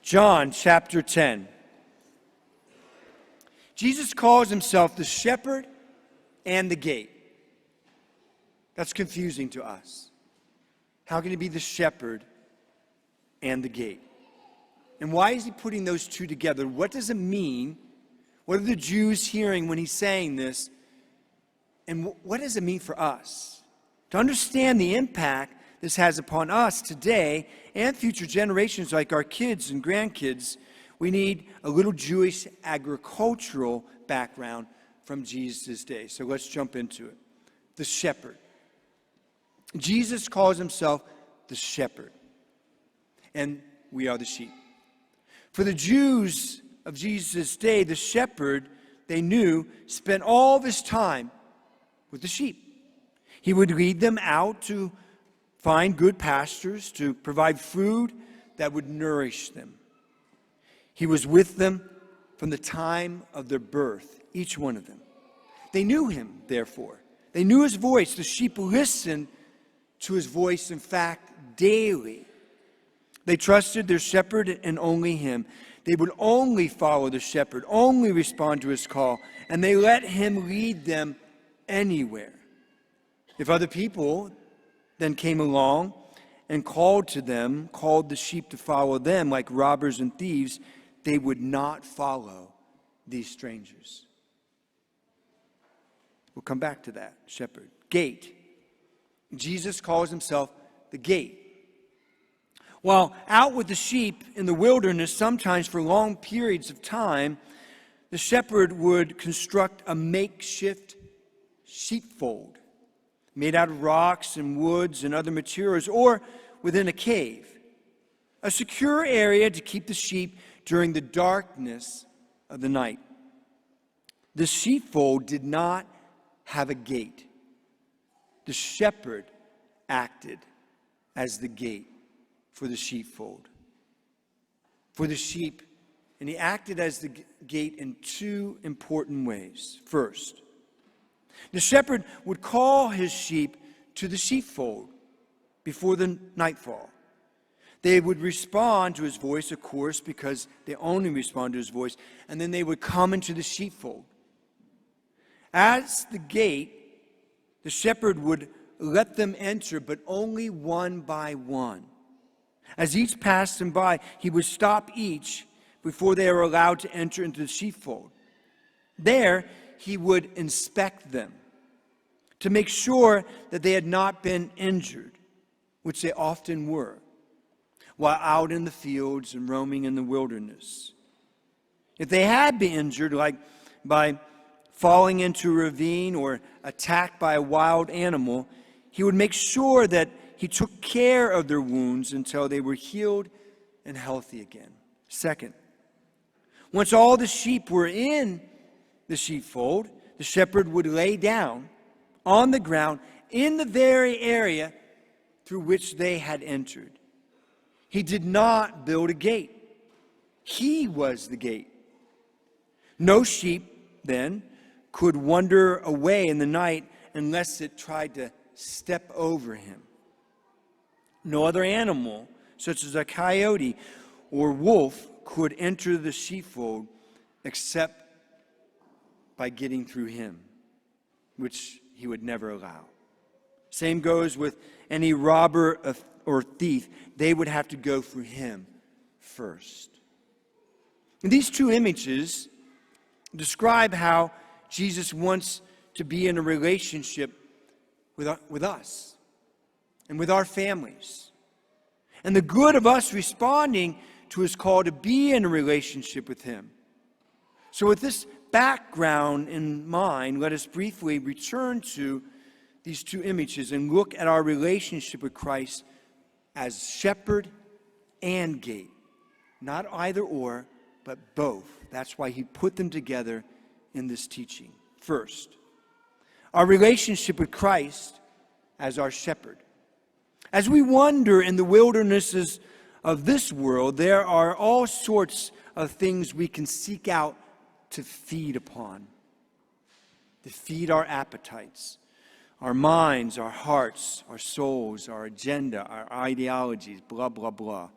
John chapter 10. Jesus calls himself the shepherd and the gate. That's confusing to us. How can he be the shepherd and the gate? And why is he putting those two together? What does it mean? What are the Jews hearing when he's saying this? And what does it mean for us? To understand the impact this has upon us today and future generations like our kids and grandkids, we need a little Jewish agricultural background from Jesus' day. So let's jump into it. The shepherd. Jesus calls himself the shepherd, and we are the sheep. For the Jews of Jesus' day, the shepherd, they knew, spent all of his time with the sheep. He would lead them out to find good pastures, to provide food that would nourish them. He was with them from the time of their birth, each one of them. They knew him, therefore. They knew his voice. The sheep listened to his voice, in fact, daily. They trusted their shepherd and only him. They would only follow the shepherd, only respond to his call, and they let him lead them anywhere. If other people then came along and called the sheep to follow them like robbers and thieves, they would not follow these strangers. We'll come back to that. Shepherd. Gate. Jesus calls himself the gate. While out with the sheep in the wilderness, sometimes for long periods of time, the shepherd would construct a makeshift sheepfold made out of rocks and woods and other materials, or within a cave, a secure area to keep the sheep during the darkness of the night. The sheepfold did not have a gate. The shepherd acted as the gate for the sheepfold, for the sheep, and he acted as the gate in two important ways. First, the shepherd would call his sheep to the sheepfold before the nightfall. They would respond to his voice, of course, because they only respond to his voice, and then they would come into the sheepfold. As the gate, the shepherd would let them enter, but only one by one. As each passed them by, he would stop each before they were allowed to enter into the sheepfold. There, he would inspect them to make sure that they had not been injured, which they often were, while out in the fields and roaming in the wilderness. If they had been injured, like by falling into a ravine or attacked by a wild animal, he would make sure that he took care of their wounds until they were healed and healthy again. Second, once all the sheep were in the sheepfold, the shepherd would lay down on the ground in the very area through which they had entered. He did not build a gate. He was the gate. No sheep, then, could wander away in the night unless it tried to step over him. No other animal, such as a coyote or wolf, could enter the sheepfold except by getting through him, which he would never allow. Same goes with any robber or thief. They would have to go through him first. And these two images describe how Jesus wants to be in a relationship with us and with our families, and the good of us responding to his call to be in a relationship with him. So with this background in mind, let us briefly return to these two images and look at our relationship with Christ as shepherd and gate. Not either or, but both. That's why he put them together in this teaching. First, our relationship with Christ as our shepherd. As we wander in the wildernesses of this world, there are all sorts of things we can seek out to feed upon, to feed our appetites, our minds, our hearts, our souls, our agenda, our ideologies, blah, blah, blah.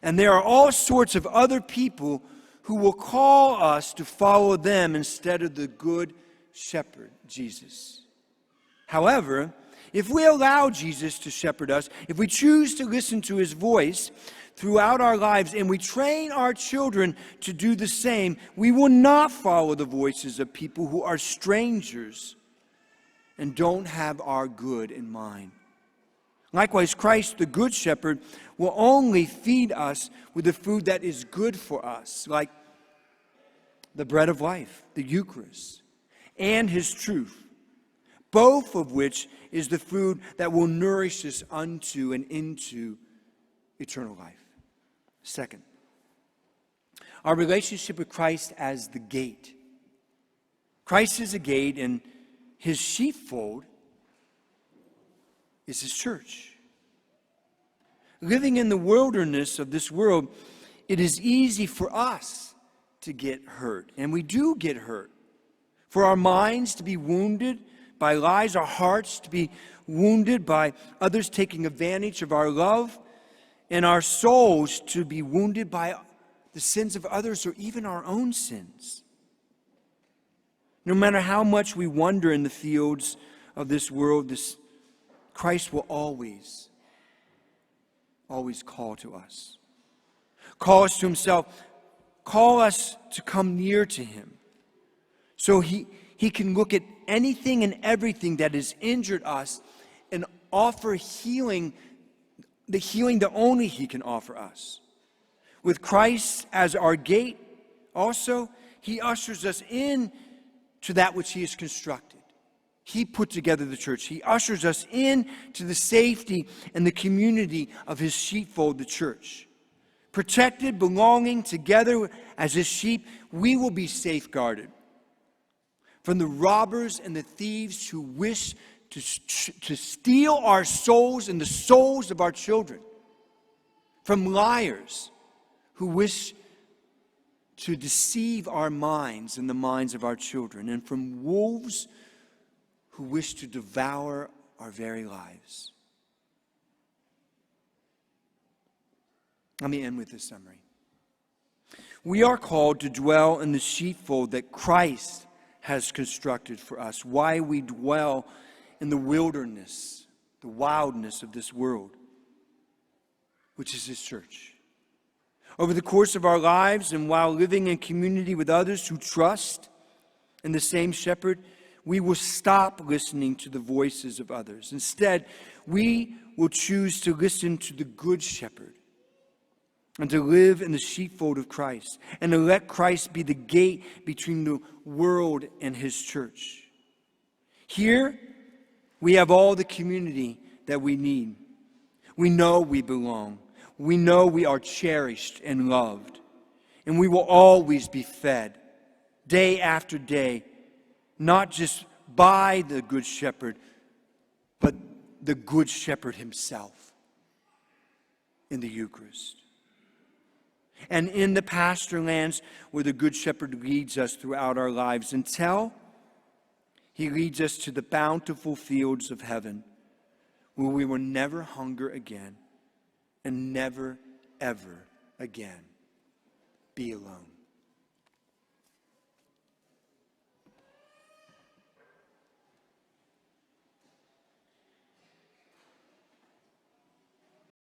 And there are all sorts of other people who will call us to follow them instead of the good shepherd, Jesus. However, if we allow Jesus to shepherd us, if we choose to listen to his voice throughout our lives and we train our children to do the same, we will not follow the voices of people who are strangers and don't have our good in mind. Likewise, Christ, the Good Shepherd, will only feed us with the food that is good for us, like the bread of life, the Eucharist, and his truth, both of which is the food that will nourish us unto and into eternal life. Second, our relationship with Christ as the gate. Christ is a gate, and his sheepfold is his church. Living in the wilderness of this world, it is easy for us to get hurt, and we do get hurt. For our minds to be wounded by lies, our hearts to be wounded by others taking advantage of our love, and our souls to be wounded by the sins of others or even our own sins. No matter how much we wander in the fields of this world, Christ will always call to us. Call us to himself. Call us to come near to him. So he can look at anything and everything that has injured us and offer healing, the healing that only he can offer us. With Christ as our gate, also, he ushers us in to that which he has constructed. He put together the church. He ushers us in to the safety and the community of his sheepfold, the church. Protected, belonging together as his sheep, we will be safeguarded from the robbers and the thieves who wish to steal our souls and the souls of our children. From liars who wish to deceive our minds and the minds of our children. And from wolves who wish to devour our very lives. Let me end with this summary. We are called to dwell in the sheepfold that Christ has constructed for us. Why we dwell in the wilderness, the wildness of this world, which is his church. Over the course of our lives and while living in community with others who trust in the same shepherd, we will stop listening to the voices of others. Instead, we will choose to listen to the Good Shepherd and to live in the sheepfold of Christ and to let Christ be the gate between the world and his church. Here, we have all the community that we need. We know we belong. We know we are cherished and loved. And we will always be fed, day after day, not just by the Good Shepherd, but the Good Shepherd himself in the Eucharist. And in the pasture lands where the Good Shepherd leads us throughout our lives until he leads us to the bountiful fields of heaven where we will never hunger again and never, ever again be alone.